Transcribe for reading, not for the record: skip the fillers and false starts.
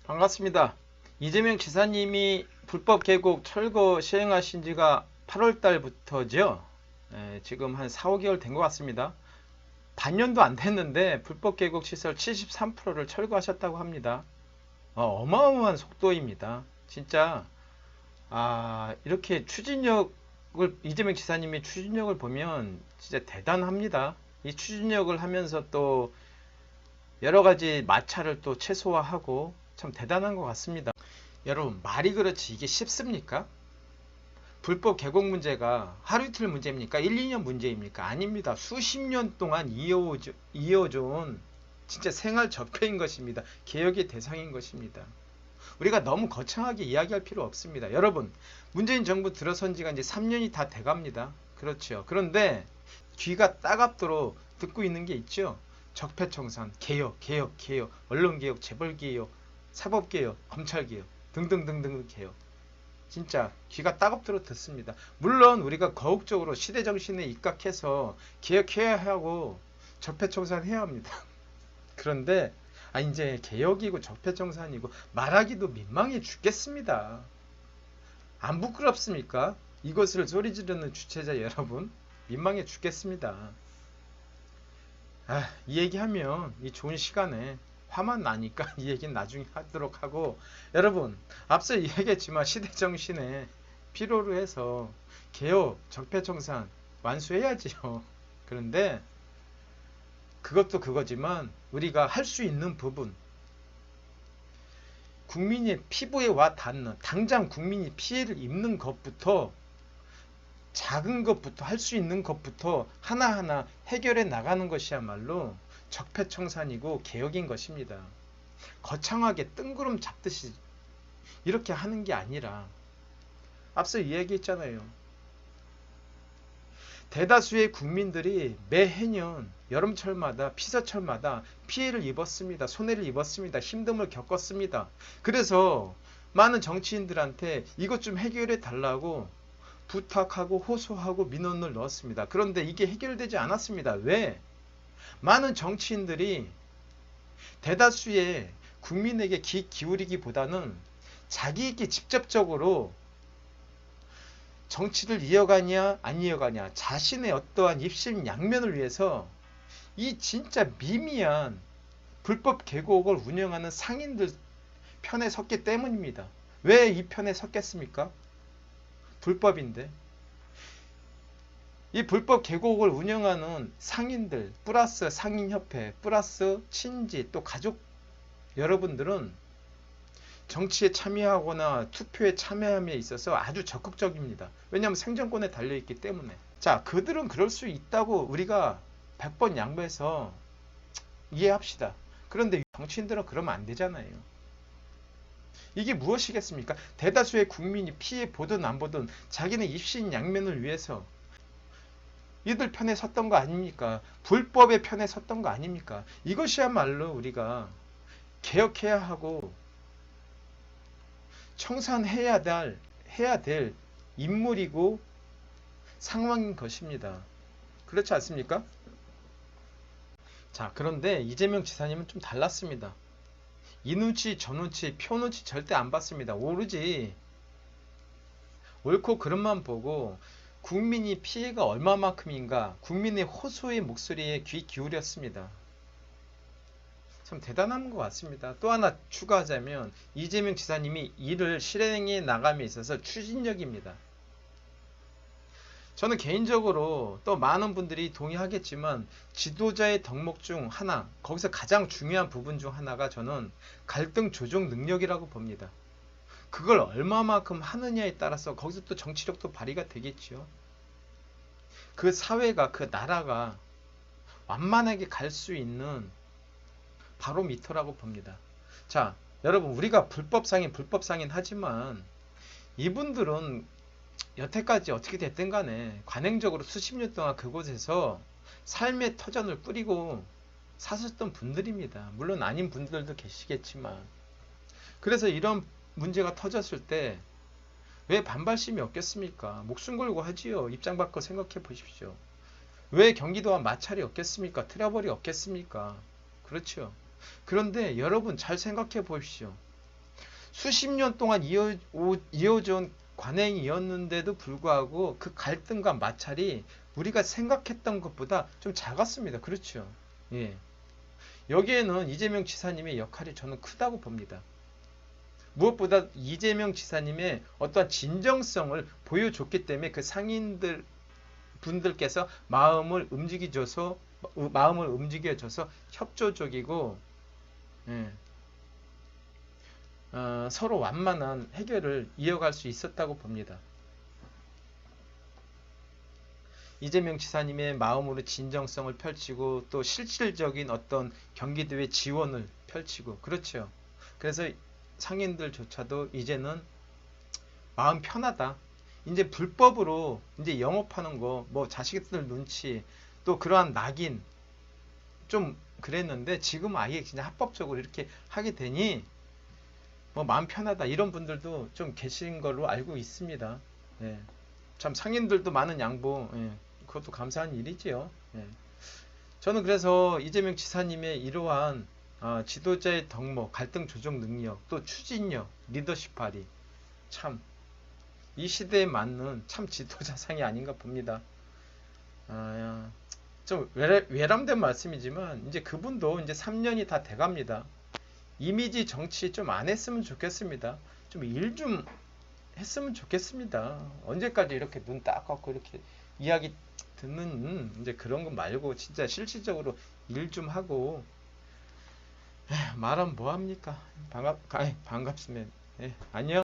반갑습니다. 이재명 지사님이 불법 계곡 철거 시행하신 지가 8월 달부터죠. 지금 한 4, 5개월 된 것 같습니다. 반년도 안 됐는데 불법 계곡 시설 73%를 철거하셨다고 합니다. 어마어마한 속도입니다. 진짜 이렇게 이재명 지사님의 추진력을 보면 진짜 대단합니다. 이 추진력을 하면서 또 여러 가지 마찰을 또 최소화하고 참 대단한 것 같습니다. 여러분, 말이 그렇지 이게 쉽습니까? 불법 계곡 문제가 하루 이틀 문제입니까? 1, 2년 문제입니까? 아닙니다. 수십 년 동안 이어져온 진짜 생활 적폐인 것입니다. 개혁의 대상인 것입니다. 우리가 너무 거창하게 이야기할 필요 없습니다. 여러분, 문재인 정부 들어선 지가 이제 3년이 다 돼갑니다. 그렇죠. 그런데 귀가 따갑도록 듣고 있는 게 있죠. 적폐청산, 개혁, 언론개혁, 재벌개혁, 사법개혁, 검찰개혁 등등등등 개혁. 진짜 귀가 따갑도록 듣습니다. 물론 우리가 거국적으로 시대정신에 입각해서 개혁해야 하고 적폐청산해야 합니다. 그런데 이제 개혁이고 적폐청산이고 말하기도 민망해 죽겠습니다. 안 부끄럽습니까? 이것을 소리 지르는 주체자 여러분, 민망해 죽겠습니다. 이 얘기하면 이 좋은 시간에 화만 나니까 이 얘기는 나중에 하도록 하고, 여러분 앞서 얘기했지만 시대정신에 필요로 해서 개혁, 적폐청산 완수해야지요. 그런데 그것도 그거지만 우리가 할 수 있는 부분, 국민의 피부에 와 닿는, 당장 국민이 피해를 입는 것부터, 작은 것부터, 할 수 있는 것부터 하나하나 해결해 나가는 것이야말로 적폐청산이고 개혁인 것입니다. 거창하게 뜬구름 잡듯이 이렇게 하는 게 아니라, 앞서 이야기했잖아요. 대다수의 국민들이 매해년 여름철마다, 피서철마다 피해를 입었습니다. 손해를 입었습니다. 힘듦을 겪었습니다. 그래서 많은 정치인들한테 이것 좀 해결해 달라고 부탁하고 호소하고 민원을 넣었습니다. 그런데 이게 해결되지 않았습니다. 왜? 많은 정치인들이 대다수의 국민에게 귀 기울이기보다는 자기에게 직접적으로 정치를 이어가냐 안 이어가냐, 자신의 어떠한 입심양면을 위해서 이 진짜 미미한 불법 계곡을 운영하는 상인들 편에 섰기 때문입니다. 왜 이 편에 섰겠습니까? 불법인데. 이 불법 계곡을 운영하는 상인들 플러스 상인협회 플러스 친지 또 가족 여러분들은 정치에 참여하거나 투표에 참여함에 있어서 아주 적극적입니다. 왜냐하면 생존권에 달려있기 때문에. 자, 그들은 그럴 수 있다고 우리가 100번 양보해서 이해합시다. 그런데 정치인들은 그러면 안 되잖아요. 이게 무엇이겠습니까? 대다수의 국민이 피해 보든 안 보든 자기네 입신양면을 위해서 이들 편에 섰던 거 아닙니까? 불법의 편에 섰던 거 아닙니까? 이것이야말로 우리가 개혁해야 하고 청산해야 될 인물이고 상황인 것입니다. 그렇지 않습니까? 자, 그런데 이재명 지사님은 좀 달랐습니다. 이 눈치 저 눈치 표 눈치 절대 안 봤습니다. 오로지 옳고 그름만 보고 국민이 피해가 얼마만큼인가, 국민의 호소의 목소리에 귀 기울였습니다. 참 대단한 것 같습니다. 또 하나 추가하자면 이재명 지사님이 이를 실행해 나감에 있어서 추진력입니다. 저는 개인적으로 또 많은 분들이 동의하겠지만 지도자의 덕목 중 하나, 거기서 가장 중요한 부분 중 하나가 저는 갈등 조정 능력이라고 봅니다. 그걸 얼마만큼 하느냐에 따라서 거기서 또 정치력도 발휘가 되겠죠. 그 사회가, 그 나라가 완만하게 갈 수 있는 바로미터라고 봅니다. 자, 여러분, 우리가 불법상인 하지만 이분들은 여태까지 어떻게 됐든 간에 관행적으로 수십 년 동안 그곳에서 삶의 터전을 뿌리고 사셨던 분들입니다. 물론 아닌 분들도 계시겠지만. 그래서 이런 문제가 터졌을 때 왜 반발심이 없겠습니까? 목숨 걸고 하지요. 입장 바꿔 생각해 보십시오. 왜 경기도와 마찰이 없겠습니까? 트러블이 없겠습니까? 그렇죠. 그런데 여러분 잘 생각해 보십시오. 수십 년 동안 이어져 온 관행이었는데도 불구하고 그 갈등과 마찰이 우리가 생각했던 것보다 좀 작았습니다. 그렇죠? 예. 여기에는 이재명 지사님의 역할이 저는 크다고 봅니다. 무엇보다 이재명 지사님의 어떠한 진정성을 보여줬기 때문에 그 상인들 분들께서 마음을 움직여줘서 협조적이고, 예, 서로 완만한 해결을 이어갈 수 있었다고 봅니다. 이재명 지사님의 마음으로 진정성을 펼치고 또 실질적인 어떤 경기도의 지원을 펼치고, 그렇죠. 그래서 상인들조차도 이제는 마음 편하다. 이제 불법으로 이제 영업하는 거, 뭐 자식들 눈치, 또 그러한 낙인 좀 그랬는데 지금 아예 그냥 합법적으로 이렇게 하게 되니 뭐 마음 편하다 이런 분들도 좀 계신 걸로 알고 있습니다. 예. 참 상인들도 많은 양보, 예. 그것도 감사한 일이지요. 예. 저는 그래서 이재명 지사님의 이러한 지도자의 덕목, 갈등 조정 능력, 또 추진력, 리더십 발휘, 참 이 시대에 맞는 참 지도자상이 아닌가 봅니다. 좀 외람된 말씀이지만 이제 그분도 이제 3년이 다 돼갑니다. 이미지 정치 좀 안 했으면 좋겠습니다. 좀 일 좀 했으면 좋겠습니다. 언제까지 이렇게 눈 딱 감고 이렇게 이야기 듣는 이제 그런 거 말고 진짜 실질적으로 일 좀 하고 말하면 뭐 합니까? 반갑습니다. 안녕.